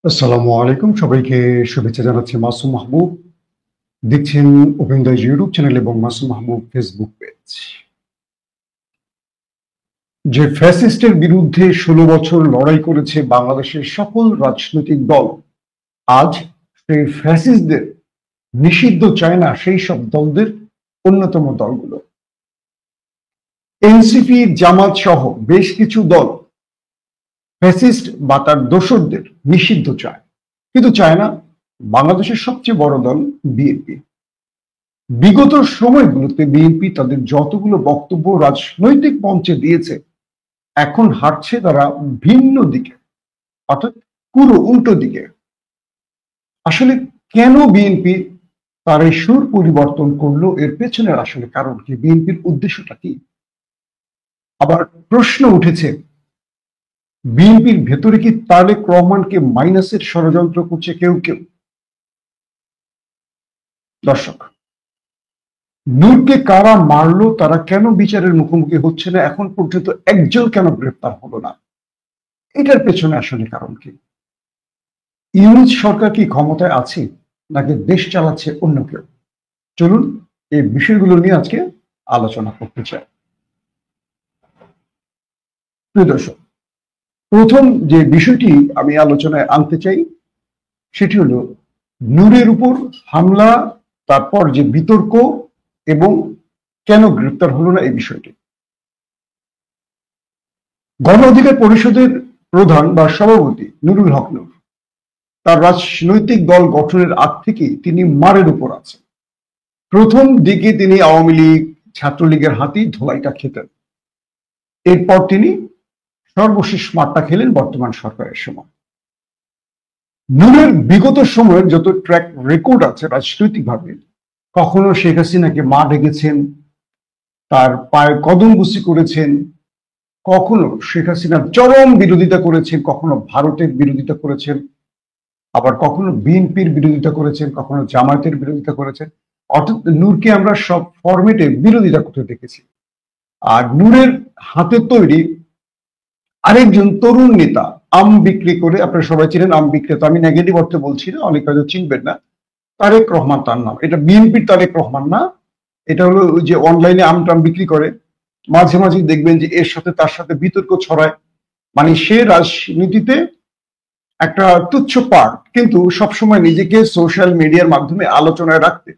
আসসালামু আলাইকুম, সবাইকে শুভেচ্ছা জানাচ্ছি। মাসুম মাহবুব দেখছেন ওপেন দ্য ইউটিউব চ্যানেল এবং মাসুম মাহবুব ফেসবুক পেজ। যে ফ্যাসিস্টের বিরুদ্ধে ১৬ বছর লড়াই করেছে বাংলাদেশের সকল রাজনৈতিক দল, আজ সেই ফ্যাসিস্টদের নিষিদ্ধ চায় না সেই সব দলদের অন্যতম দলগুলো। এনসিপি, জামাত সহ বেশ কিছু দল ফ্যাসিস্ট বা তার দোসরদের নিষিদ্ধ চায়, কিন্তু চায় না বাংলাদেশের সবচেয়ে বড় দল বিএনপি। বিগত সময়গুলোতে বিএনপি তাদের যতগুলো বক্তব্য রাজনৈতিক মঞ্চে দিয়েছে, এখন হাঁটছে তারা ভিন্ন দিকে, অর্থাৎ পুরো উল্টো দিকে। আসলে কেন বিএনপি তার এই সুর পরিবর্তন করলো, এর পেছনের আসলে কারণ কি, বিএনপির উদ্দেশ্যটা কি? আবার প্রশ্ন উঠেছে, বিএনপির ভেতরে কি তারেক রহমানকে মাইনাসের ষড়যন্ত্র করছে কেউ কেউ? দর্শক, নূরকে কারা মারলো, তারা কেন বিচারের মুখোমুখি হচ্ছে না, এখন পর্যন্ত একজন কেন গ্রেপ্তার হলো না, এটার পেছনে আসলে কারণ কি? ইউনূস সরকার কি ক্ষমতায় আছে, নাকি দেশ চালাচ্ছে অন্য কেউ? চলুন এই বিষয়গুলো নিয়ে আজকে আলোচনা করতে চাই। প্রিয় দর্শক, প্রথম যে বিষয়টি আমি আলোচনায় আনতে চাই সেটি হলো নূরের উপর হামলা, তারপর যে বিতর্ক এবং কেন গ্রেপ্তার হলো না এই বিষয়টি। গণ অধিকার পরিষদের প্রধান বা সভাপতি নুরুল হক নূর তার রাজনৈতিক দল গঠনের আগ থেকেই তিনি মারের উপর আছেন। প্রথম দিকে তিনি আওয়ামী লীগ, ছাত্রলীগের হাতেই ধোলাইটা খেতেন। এরপর তিনি সর্বশেষ মারটা খেলেন বর্তমান সরকারের সময়। নূরের বিগত সময়ের যত ট্র্যাক রেকর্ড আছে রাজনৈতিকভাবে, কখনো শেখ হাসিনাকে মা ডেকেছেন, তার পায়ে কদমবুসি করেছেন, কখনো শেখ হাসিনার চরম বিরোধিতা করেছেন, কখনো ভারতের বিরোধিতা করেছেন, আবার কখনো বিএনপির বিরোধিতা করেছেন, কখনো জামায়াতের বিরোধিতা করেছেন। অর্থাৎ নূরকে আমরা সব ফরম্যাটে বিরোধিতা করতে দেখেছি। আর নূরের হাতে তৈরি আরেকজন তরুণ নেতা, আম বিক্রি করে, আপনারা সবাই চিনেন আম বিক্রেতা, আমি নেগেটিভ অর্থে বলছি না, অনেক হয়তো চিনবেন না, তারেক রহমান তার নাম। এটা বিএনপির তারেক রহমান না, এটা হলো ওই যে অনলাইনে আম টাম বিক্রি করে, মাঝে মাঝে দেখবেন যে এর সাথে তার সাথে বিতর্ক ছড়ায়। মানে সে রাজনীতিতে একটা তুচ্ছ পার্ট, কিন্তু সবসময় নিজেকে সোশ্যাল মিডিয়ার মাধ্যমে আলোচনায় রাখতে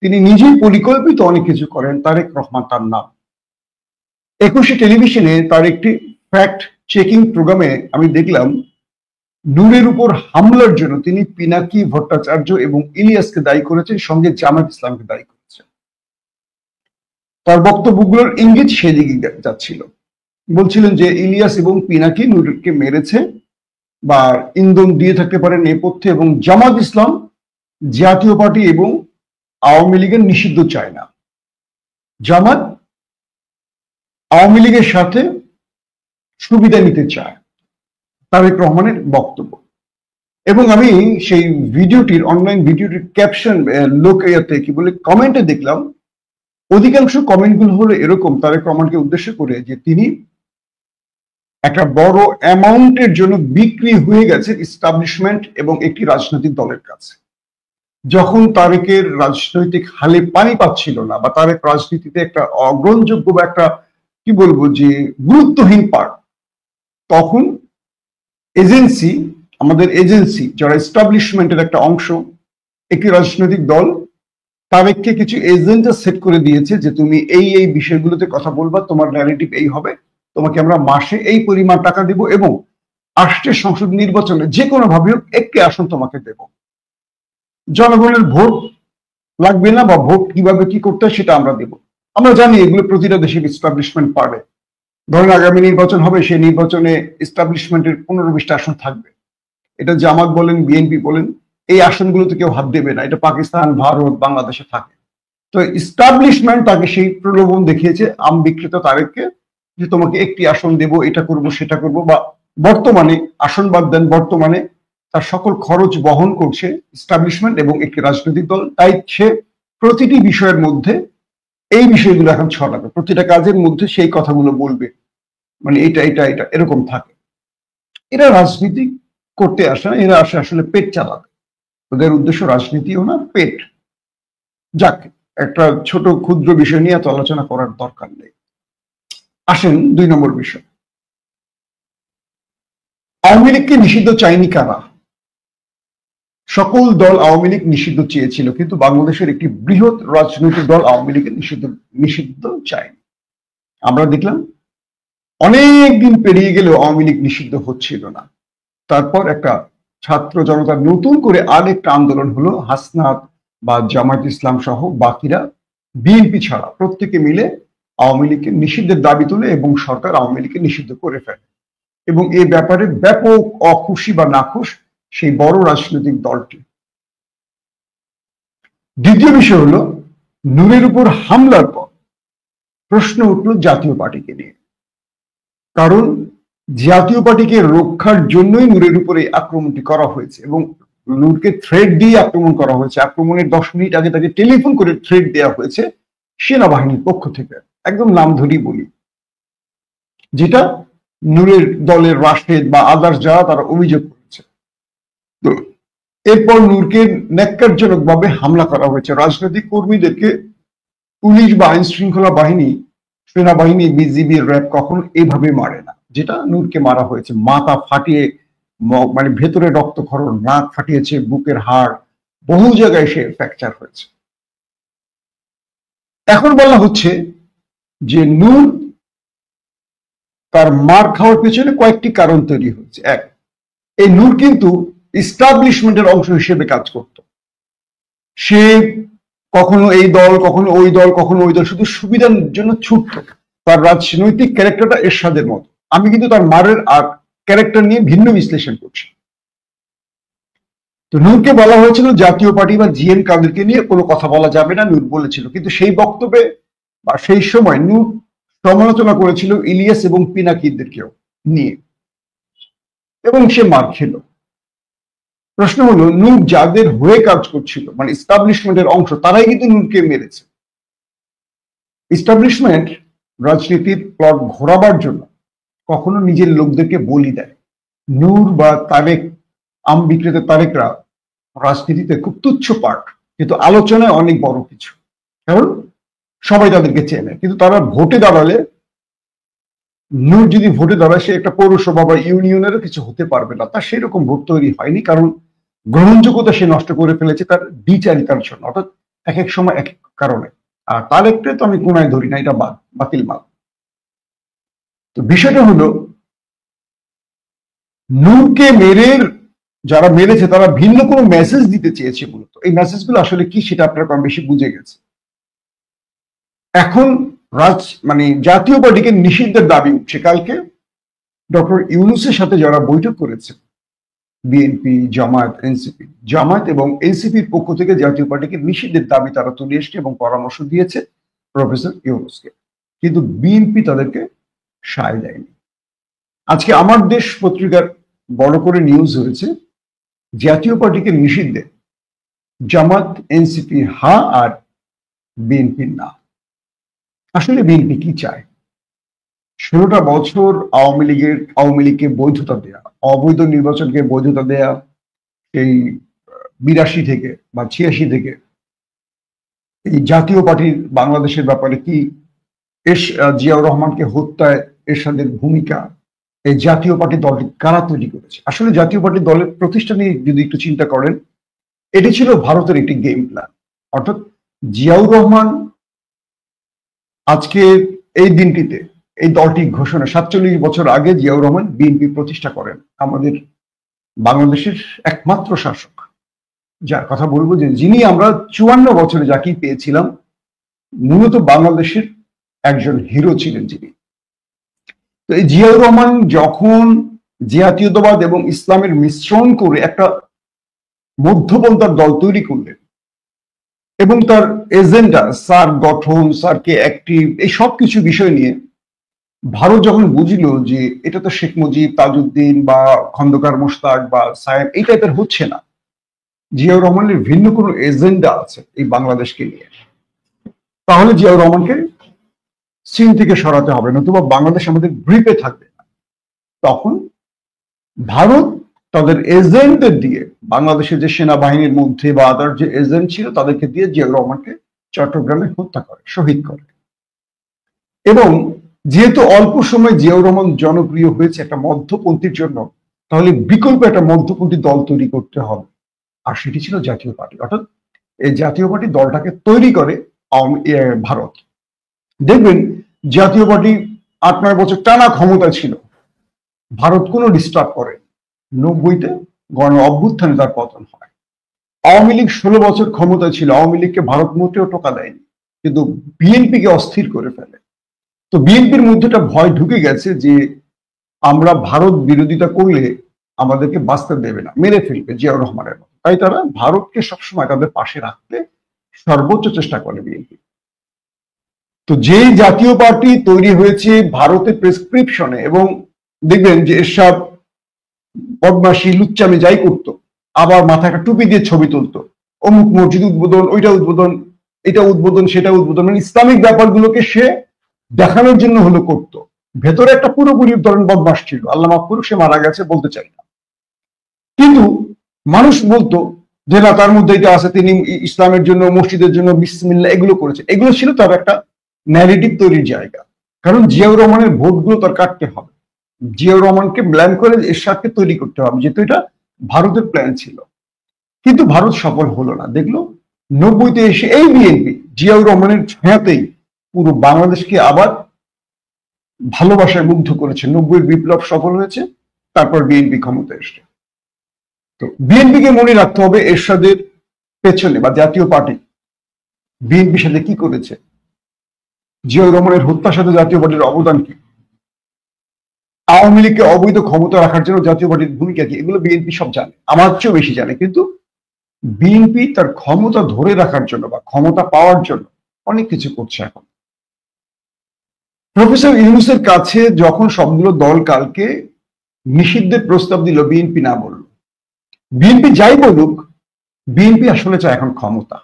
তিনি নিজেই পরিকল্পিত অনেক কিছু করেন। তারেক রহমান তার নাম। ২১শে টেলিভিশনে তার একটি ফ্যাক্ট চেকিং প্রোগ্রামে আমি দেখলাম নূরের উপর হামলার জন্য তিনি পিনাকি ভট্টাচার্য এবং ইলিয়াসকে দায়ী করেছেন, সঙ্গে জামাত ইসলামকে দায়ী করেছেন। তার বক্তব্যগুলোর ইঙ্গিত সেদিকে যাচ্ছিল। বলছিলেন যে ইলিয়াস এবং পিনাকি নূরকে মেরেছে বা ইন্ধন দিয়ে থাকতে পারে নেপথ্যে, এবং জামাত ইসলাম জাতীয় পার্টি এবং আওয়ামী লীগের নিষিদ্ধ চায় না। জামাত আওয়ামী লীগের সাথে সুবিধা নিতে চায়, তারেক রহমানের বক্তব্য। এবং আমি সেই ভিডিওটির, অনলাইন ভিডিওটির ক্যাপশন লোকেতে কি বলে কমেন্টে দেখলাম, অধিকাংশ কমেন্টগুলো হলো এরকম তারেক রহমানকে উদ্দেশ্য করে যে তিনি একটা বড় অ্যামাউন্টের জন্য বিক্রি হয়ে গেছে ইস্টাবলিশমেন্ট এবং একটি রাজনৈতিক দলের কাছে। যখন তারেকের রাজনৈতিক হালে পানি পাচ্ছিল না, বা তারেক রাজনীতিতে একটা অগ্রহণযোগ্য বা একটা কি বলবো যে গুরুত্বহীন পার্ট, তখন এজেন্সি, আমাদের এজেন্সি যারা এস্টাবলিশমেন্টের একটা অংশ, একটি রাজনৈতিক দল তারেককে কিছু এজেন্ডা সেট করে দিয়েছে যে তুমি এই এই বিষয়গুলোতে কথা বলবা, তোমার ন্যারেটিভ এই হবে, তোমাকে আমরা মাসে এই পরিমাণ টাকা দিব, এবং আসছে সংসদ নির্বাচনে যে কোনো ভাবে হোক একটি আসন তোমাকে দেব। জনগণের ভোট লাগবে না, বা ভোট কিভাবে কি করতে হয় সেটা আমরা দেব। আমরা জানি এগুলো প্রতিটা দেশের এস্টাবলিশমেন্ট পারে। ধরেন আগামী নির্বাচন হবে, সেই নির্বাচনে এস্টাবলিশমেন্টের 15-20টা আসন থাকবে। এটা জামাত বলেন, বিএনপি বলেন, এই আসনগুলোতে কেউ হাত দেবে না। এটা পাকিস্তান, ভারত, বাংলাদেশে থাকে। তো এস্টাবলিশমেন্ট তাকে সেই প্রলোভন দেখিয়েছে আম বিক্রেতা তারেককে, যে তোমাকে একটি আসন দেব, এটা করব সেটা করব, বা বর্তমানে আসন বাদ দেন, বর্তমানে তার সকল খরচ বহন করছে এস্টাবলিশমেন্ট এবং একটি রাজনৈতিক দল। তাই সে প্রতিটি বিষয়ের মধ্যে এই বিষয়গুলো এখন ছড়াবে, প্রতিটা কাজের মধ্যে সেই কথাগুলো বলবে, মানে এটা এটা এটা এরকম থাকে। এরা রাজনীতি করতে আসে না, এরা আসে আসলে পেট চালাতে। ওদের উদ্দেশ্য রাজনীতিও না, পেট। যাক, একটা ছোট ক্ষুদ্র বিষয় নিয়ে এত আলোচনা করার দরকার নেই। আসেন 2 নম্বর বিষয়। আওয়ামী লীগকে নিষিদ্ধ চায়নি কারা? সকল দল আওয়ামী লীগ নিষিদ্ধ চেয়েছিল, কিন্তু বাংলাদেশের একটি বৃহৎ রাজনৈতিক দল আওয়ামী লীগের নিষিদ্ধ চায়নি। আমরা দেখলাম অনেক দিন পেরিয়ে গেলেও আওয়ামী লীগ নিষিদ্ধ হচ্ছিল না। তারপর একটা ছাত্র জনতার নতুন করে আরেকটা আন্দোলন হলো, হাসনাত বা জামায়াত ইসলাম সহ বাকিরা, বিএনপি ছাড়া প্রত্যেকে মিলে আওয়ামী লীগকে নিষিদ্ধের দাবি তোলে এবং সরকার আওয়ামী লীগকে নিষিদ্ধ করে ফেলে। এবং এই ব্যাপারে ব্যাপক অখুশি বা নাখুশ সেই বড় রাজনৈতিক দলটি। দ্বিতীয় বিষয় হলো, নূরের উপর হামলার পর প্রশ্ন উঠল জাতীয় পার্টিকে নিয়ে। কারণ জাতীয় পার্টিকে রক্ষার জন্যই নূরের উপরে আক্রমণটি করা হয়েছে এবং নূরকে থ্রেড দিয়ে আক্রমণ করা হয়েছে। আক্রমণের 10 মিনিট আগে তাকে টেলিফোন করে থ্রেড দেওয়া হয়েছে সেনাবাহিনীর পক্ষ থেকে। একদম নাম ধরেই বলি, যেটা নূরের দলের রাশেদ বা আদার্স যারা তারা অভিযোগ করেছে। তো এরপর নূরকে ন্যাক্কারজনকভাবে হামলা করা হয়েছে। রাজনৈতিক কর্মীদেরকে পুলিশ বা আইন শৃঙ্খলা বাহিনী, সেনাবাহিনী, বিজিবি, র্যাব কখনো এভাবে মারে না, যেটা নূরকে মারা হয়েছে। মাথা ফাটিয়ে, মানে ভেতরে রক্তক্ষরণ, নাক ফাটিয়েছে, বুকের হাড়, বহু জায়গায় সে ফ্র্যাকচার হয়েছে। এখন বলা হচ্ছে যে নূর তার মার খাওয়ার পেছনে কয়েকটি কারণ তৈরি হয়েছে। এক, এই নূর কিন্তু ইস্টাবলিশমেন্টের অংশ হিসেবে কাজ করত। সে কখনো এই দল, কখনো ওই দল, কখনো ওই দল, শুধু সুবিধার জন্য ছুটত। তার রাজনৈতিক ক্যারেক্টারটা এরশাদের মতো। আমি কিন্তু তার মারের আর ক্যারেক্টার নিয়ে ভিন্ন বিশ্লেষণ করছি। তো নূরকে বলা হয়েছিল জাতীয় পার্টি বা জিএম কাদেরকে নিয়ে কোনো কথা বলা যাবে না, নূর বলেছিল। কিন্তু সেই বক্তব্যে বা সেই সময় নূর সমালোচনা করেছিল ইলিয়াস এবং পিনাকিদেরকেও নিয়ে, এবং সে মার খেল। প্রশ্ন হলো, নূর যাদের হয়ে কাজ করছিল, মানে ইস্টাবলিশমেন্টের অংশ, তারাই কিন্তু নূরকে মেরেছে। ইস্টাবলিশমেন্ট রাজনীতির প্লট ঘোরাবার জন্য কখনো নিজের লোকদেরকে বলি দেয়। নূর বা তারেক, আম বিক্রেতা তারেকরা রাজনীতিতে খুব তুচ্ছ পার্ট, কিন্তু আলোচনায় অনেক বড় কিছু। কারণ সবাই তাদেরকে চেনে, কিন্তু তারা ভোটে দাঁড়ালে, নূর যদি ভোটে দাঁড়ায়, সে একটা পৌরসভা বা ইউনিয়নেরও কিছু হতে পারবে না। তার সেরকম ভোট তৈরি হয়নি, কারণ গ্রহণযোগ্যতা সে নষ্ট করে ফেলেছে তার দ্বিচারিতার জন্য, অর্থাৎ এক এক সময় এক এক কারণে। আর তার একটা তো আমি কোনায় ধরি না, এটা বাতিল মাল। তো বিষয়টা হলো, নূরকে যারা মেরেছে তারা ভিন্ন কোনো মেসেজ দিতে চেয়েছে মূলত। এই মেসেজগুলো আসলে কি সেটা আপনারা কম বেশি বুঝে গেছে। এখন মানে জাতীয় পার্টিকে নিষিদ্ধের দাবি উঠছে। কালকে ডক্টর ইউনূসের সাথে যারা বৈঠক করেছে, বিএনপি, জামায়াত, এনসিপি, জামায়াত এবং এনসিপির পক্ষ থেকে জাতীয় পার্টিকে নিষিদ্ধের দাবি তারা তুলে এসছে এবং পরামর্শ দিয়েছে প্রফেসর ইউনূসকে, কিন্তু বিএনপি তাদেরকে সায় দেয়নি। আজকে আমার দেশ পত্রিকার বড় করে নিউজ হয়েছে, জাতীয় পার্টিকে নিষিদ্ধে জামাত, এনসিপি হা আর বিএনপি না। আসলে বিএনপি কি চায়? 16টা বছর আওয়ামী লীগকে বৈধতা দেয়া, অবৈধ নির্বাচনকে বৈধতা দেয়া, এই 82 থেকে বা 86 থেকে এই জাতীয় পার্টির বাংলাদেশের ব্যাপারে কি, জিয়াউর রহমানকে হত্যায় এরশাদের ভূমিকা, এই জাতীয় পার্টি দলটি কারা তৈরি করেছে? আসলে জাতীয় পার্টি দলের প্রতিষ্ঠা নিয়ে যদি একটু চিন্তা করেন, এটি ছিল ভারতের একটি গেম প্ল্যান। অর্থাৎ জিয়াউর রহমান আজকে এই দিনটিতে এই দলটি ঘোষণা, 47 বছর আগে জিয়াউর রহমান বিএনপি প্রতিষ্ঠা করেন, আমাদের বাংলাদেশের একমাত্র শাসক। যার কথা বলবো যে যিনি আমরা 54 বছরে যাকেই পেয়েছিলাম, মূলত বাংলাদেশের একজন হিরো ছিলেন যিনি। তো এই জিয়াউর রহমান যখন জাতীয়তাবাদ এবং ইসলামের মিশ্রণ করে একটা মধ্যপন্থার দল তৈরি করলেন এবং তার এজেন্ডা, সার্ক গঠন, সার্কে অ্যাক্টিভ, এই সব কিছু বিষয় নিয়ে ভারত যখন বুঝল যে এটা তো শেখ মুজিব, তাজউদ্দিন বা খন্দকার মোশতাক বা সায়েম এই টাইপের হচ্ছে না, জিয়াউর রহমানের ভিন্ন কোনো এজেন্ডা আছে এই বাংলাদেশকে নিয়ে, তাহলে জিয়াউর রহমানকে চীন থেকে সরাতে হবে, নতুবা বাংলাদেশ আমাদের গ্রিপে থাকবে না। তখন ভারত তাদের এজেন্টদের দিয়ে, বাংলাদেশের যে সেনাবাহিনীর মধ্যে বা আদার যে এজেন্ট ছিল তাদেরকে দিয়ে জিয়াউর রহমানকে চট্টগ্রামে হত্যা করে, শহীদ করে। এবং যেহেতু অল্প সময় জিয়াউর রহমান জনপ্রিয় হয়েছে একটা মধ্যপন্থীর জন্য, তাহলে বিকল্প একটা মধ্যপন্থী দল তৈরি করতে হবে, আর সেটি ছিল জাতীয় পার্টি। অর্থাৎ এই জাতীয় পার্টি দলটাকে তৈরি করে ভারত। দেখবেন জাতীয় পার্টি ৮-৯ বছর টানা ক্ষমতা ছিল, ভারত কোনো ডিস্টার্ব করে। ৯০-তে গণ অভ্যুত্থানে তার পতন হয়। আওয়ামী লীগ ১৬ বছর ক্ষমতায় ছিল, আওয়ামী লীগকে ভারত মোটেও টোকা দেয়নি, কিন্তু বিএনপিকে অস্থির করে ফেলে। তো বিএনপির মধ্যে একটা ভয় ঢুকে গেছে যে আমরা ভারত বিরোধিতা করলে আমাদেরকে বাঁচতে দেবে না, মেরে ফেলবে জিয়াউর রহমানের মতো। তাই তারা ভারতকে সবসময় তাদের পাশে রাখতে সর্বোচ্চ চেষ্টা করে বিএনপি। তো যেই জাতীয় পার্টি তৈরি হয়েছে ভারতের প্রেসক্রিপশনে, এবং দেখবেন যে এরশাদ বদমাশি লুচ্চামি যাই করতো, আবার মাথায় একটা টুপি দিয়ে ছবি তুলতো, অমুক মসজিদ উদ্বোধন, ওইটা উদ্বোধন, এটা উদ্বোধন, সেটা উদ্বোধন, মানে ইসলামিক ব্যাপারগুলোকে সে দেখানোর জন্য হলো করতো। ভেতরে একটা পুরোপুরি ধরেন বদমাস ছিল, আল্লাহ মাফ করুক, সে মারা গেছে, বলতে চাই না, কিন্তু মানুষ বলতো যে না, তার মধ্যে এটা আছে, তিনি ইসলামের জন্য, মসজিদের জন্য বিসমিল্লাহ এগুলো করেছে। এগুলো ছিল তার একটা ন্যারেটিভ তৈরির জায়গা, কারণ জিয়াউর রহমানের ভোটগুলো তার কাটতে হবে, জিয়াউর রহমানকে ব্ল্যাম করে এরশাদকে তৈরি করতে হবে, যেহেতু এটা ভারতের প্ল্যান ছিল। কিন্তু ভারত সফল হলো না, দেখলো ৯০-তে এসে এই বিএনপি জিয়াউর রহমানের ছায়াতেই পুরো বাংলাদেশকে আবার ভালোবাসায় মুগ্ধ করেছে। ৯০-এর বিপ্লব সফল হয়েছে, তারপর বিএনপি ক্ষমতায় এসছে। তো বিএনপিকে মনে রাখতে হবে এরশাদের পেছনে বা জাতীয় পার্টি বিএনপির সাথে কি করেছে, জিয়াউর রহমানের হত্যার সাথে জাতীয় পার্টির অবদান কি, আওয়ামী লীগকে অবৈধ ক্ষমতা রাখার জন্য জাতীয় পার্টির ভূমিকা কি, এগুলো বিএনপি সব জানে, আমার চেয়েও বেশি জানে। কিন্তু বিএনপি তার ক্ষমতা ধরে রাখার জন্য বা ক্ষমতা পাওয়ার জন্য অনেক কিছু করছে। এখন প্রফেসর ইউনূসের কাছে যখন সবগুলো দল কালকে নিষিদ্ধের প্রস্তাব দিল, বিএনপি না বলল। বিএনপি যাই বলুক, বিএনপি আসলে চায় এখন ক্ষমতা।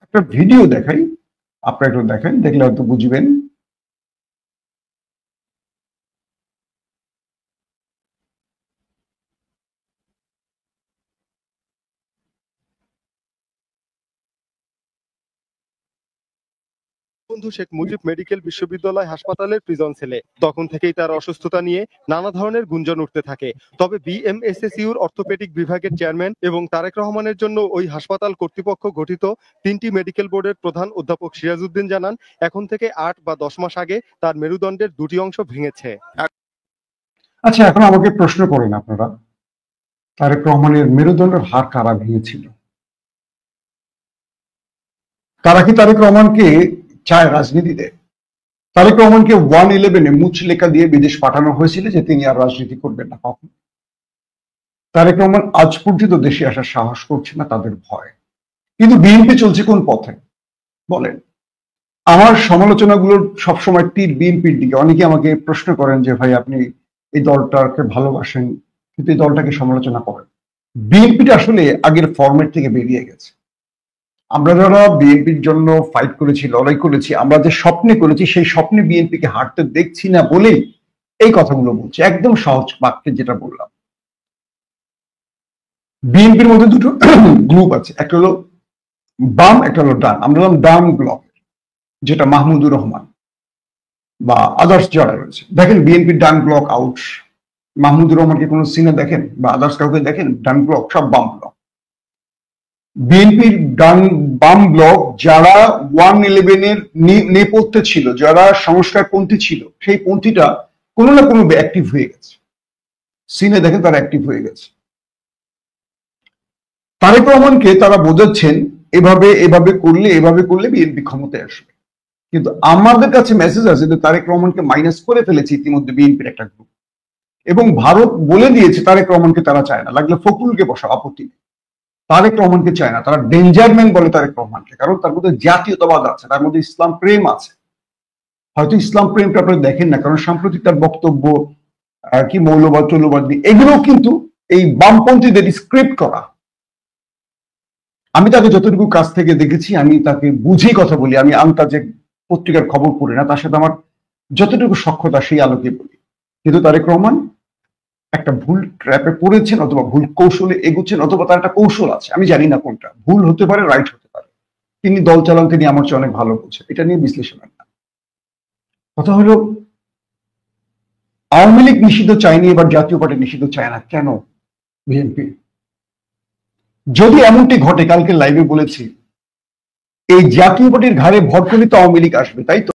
একটা ভিডিও দেখাই, আপনারা একটু দেখেন, দেখলে হয়তো বুঝবেন। বন্ধু শেখ মুজিব মেডিকেল বিশ্ববিদ্যালয় হাসপাতালের প্রিজন ছেলে। তখন থেকেই তার অসুস্থতা নিয়ে নানা ধরনের গুঞ্জন উঠতে থাকে। তবে বিএমএসএসইউর অর্থোপেডিক বিভাগের চেয়ারম্যান এবং তারেক রহমানের জন্য ওই হাসপাতাল কর্তৃপক্ষ গঠিত ৩টি মেডিকেল বোর্ডের প্রধান অধ্যাপক সিরাজউদ্দিন জানান, এখন থেকে ৮ বা ১০ মাস আগে তার মেরুদণ্ডের ২টি অংশ ভেঙেছে। আচ্ছা, এখন আমাকে প্রশ্ন করেন আপনারা, তারেক রহমানের মেরুদণ্ডের হাড় কারা ভেঙেছিল? তারা কি তারেক রহমানকে চায় রাজনীতিতে? তারেক রহমানকে 1/11-এ মুচলেখা দিয়ে বিদেশ পাঠানো হয়েছিল যে তিনি আর রাজনীতি করবেন না কখন। তারেক রহমান আজ পর্যন্ত দেশে আসার সাহস করছে না, তাদের ভয়। কিন্তু বিএনপি চলছে কোন পথে বলেন? আমার সমালোচনাগুলো সবসময় তীর বিএনপির দিকে। অনেকে আমাকে প্রশ্ন করেন যে ভাই আপনি এই দলটাকে ভালোবাসেন, কিন্তু এই দলটাকে সমালোচনা করেন। বিএনপিটা আসলে আগের ফরম্যাট থেকে বেরিয়ে গেছে। আমরা যারা বিএনপির জন্য ফাইট করেছি, লড়াই করেছি, আমরা যে স্বপ্নে করেছি, সেই স্বপ্নে বিএনপিকে হাঁটতে দেখছি না বলেই এই কথাগুলো বলছি। একদম সহজ বাক্যে যেটা বললাম, বিএনপির মধ্যে দুটো গ্রুপ আছে, একটা হলো বাম, একটা হলো ডান। আমরা হলাম ডান ব্লক, যেটা মাহমুদুর রহমান বা আদার্স যারা রয়েছে। দেখেন বিএনপির ডান ব্লক আউট, মাহমুদুর রহমানকে কোনো সিনে দেখেন বা আদার্স কাউকে দেখেন? ডান ব্লক সব বাম ব্লক। বিএনপির বাম ব্লক যারা 1/11-এর নেপথ্যে ছিল, যারা সংস্কারপন্থী ছিল, সেই পন্থীটা কোনো না কোনো অ্যাক্টিভ হয়ে গেছে। সিনে দেখেন তারা অ্যাক্টিভ হয়ে গেছে। তারেক রহমানকে তারা বোঝাচ্ছেন এভাবে এভাবে করলে বিএনপি ক্ষমতায় আসবে। কিন্তু আমাদের কাছে মেসেজ আছে যে তারেক রহমানকে মাইনাস করে ফেলেছে ইতিমধ্যে বিএনপির একটা গ্রুপ, এবং ভারত বলে দিয়েছে তারেক রহমানকে তারা চায় না, লাগলে ফখরুলকে বসাও, আপত্তি নেই। তারেক রহমানকে চায় না, তারা ডেঞ্জার ম্যান বলে তারেক রহমানকে, কারণ তার মধ্যে জাতীয়তাবাদ আছে, তার মধ্যে ইসলাম প্রেম আছে। হয়তো ইসলাম প্রেমটা আপনারা দেখেন না, কারণ সাম্প্রতিক তার বক্তব্য কি মৌলবাদ টৌলবাদ এগুলো কিন্তু এই বামপন্থীদের স্ক্রিপ্ট করা। আমি তাকে যতটুকু কাছ থেকে দেখেছি, আমি তাকে বুঝেই কথা বলি। আমি আন্তাজে পত্রিকার খবর পড়ি না, তার সাথে আমার যতটুকু সক্ষতা সেই আলোকে বলি। কিন্তু তারেক রহমান একটা ভুল ট্র্যাপে পড়েছেন, অথবা ভুল কৌশলে এগুচ্ছেন, অথবা তার একটা কৌশল আছে, আমি জানি না কোনটা। ভুল হতে পারে, রাইট হতে পারে। তিনি দল চালান, তিনি আমার চেয়ে অনেক ভালো বোঝেন, এটা নিয়ে বিশ্লেষণের না। কথা হলো, আওয়ামী লীগ নিষিদ্ধ চায়নি, এবার জাতীয় পার্টি নিষিদ্ধ চায় না কেন? বিএনপি যদি এমনটি ঘটে, কালকে লাইভে বলেছি, এই জাতীয় পার্টির ঘাড়ে ভর করে তো আওয়ামী লীগ আসবে, তাই তো?